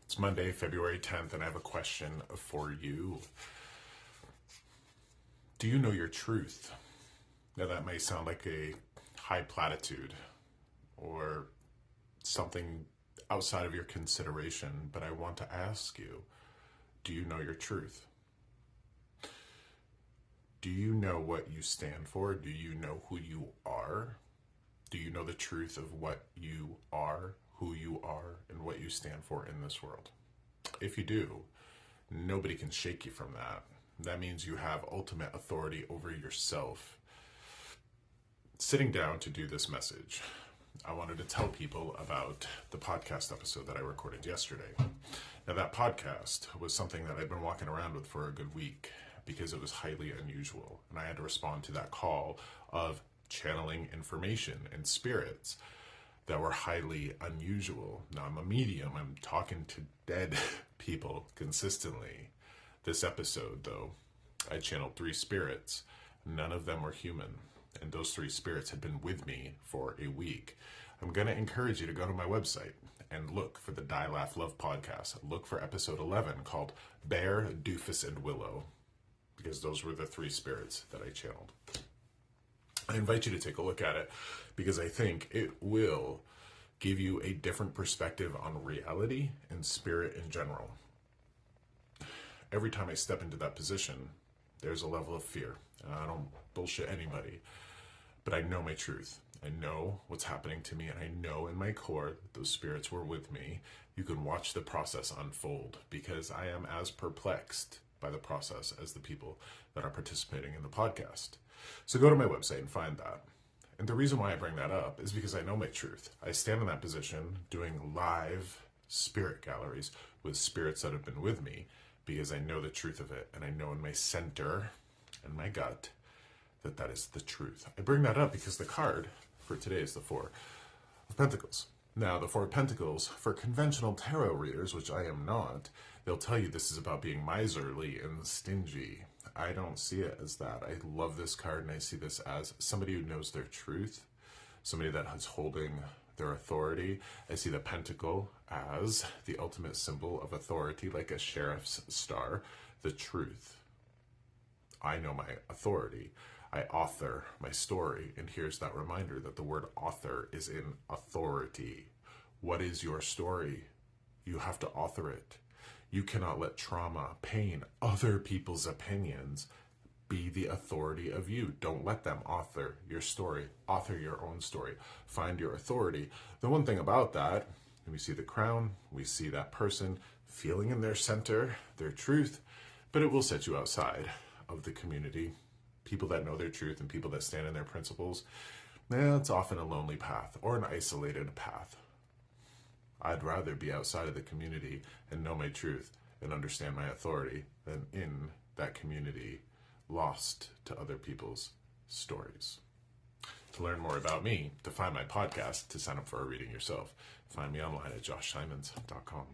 It's Monday, February 10th, and I have a question for you. Do you know your truth? Now, that may sound like a high platitude or something outside of your consideration, but I want to ask you, do you know your truth? Do you know what you stand for? Do you know who you are? Do you know the truth of what you are, who you are, and what you stand for in this world? If you do, nobody can shake you from that. That means you have ultimate authority over yourself. Sitting down to do this message, I wanted to tell people about the podcast episode that I recorded yesterday. Now, that podcast was something that I'd been walking around with for a good week because it was highly unusual, and I had to respond to that call of channeling information and spirits that were highly unusual. Now, I'm a medium. I'm talking to dead people consistently. This episode, though, I channeled 3 spirits. None of them were human, and those 3 spirits had been with me for a week. I'm going to encourage you to go to my website and look for the Die, Laugh, Love podcast. Look for episode 11 called Bear, Doofus, and Willow, because those were the 3 spirits that I channeled. I invite you to take a look at it because I think it will give you a different perspective on reality and spirit in general. Every time I step into that position, there's a level of fear. And I don't bullshit anybody, but I know my truth. I know what's happening to me, and I know in my core that those spirits were with me. You can watch the process unfold because I am as perplexed by the process as the people that are participating in the podcast. So go to my website and find that. And the reason why I bring that up is because I know my truth. I stand in that position doing live spirit galleries with spirits that have been with me because I know the truth of it, and I know in my center and my gut that that is the truth. I bring that up because the card for today is the 4 of Pentacles. Now, the 4 of Pentacles, for conventional tarot readers, which I am not, they'll tell you this is about being miserly and stingy. I don't see it as that. I love this card, and I see this as somebody who knows their truth, somebody that is holding their authority. I see the pentacle as the ultimate symbol of authority, like a sheriff's star, the truth. I know my authority. I author my story, and here's that reminder that the word author is in authority. What is your story? You have to author it. You cannot let trauma, pain, other people's opinions be the authority of you. Don't let them author your story. Author your own story. Find your authority. The one thing about that, we see the crown, we see that person feeling in their center, their truth, but it will set you outside of the community. People that know their truth and people that stand in their principles, it's often a lonely path or an isolated path. I'd rather be outside of the community and know my truth and understand my authority than in that community, lost to other people's stories. To learn more about me, to find my podcast, to sign up for a reading yourself, find me online at joshsimons.com.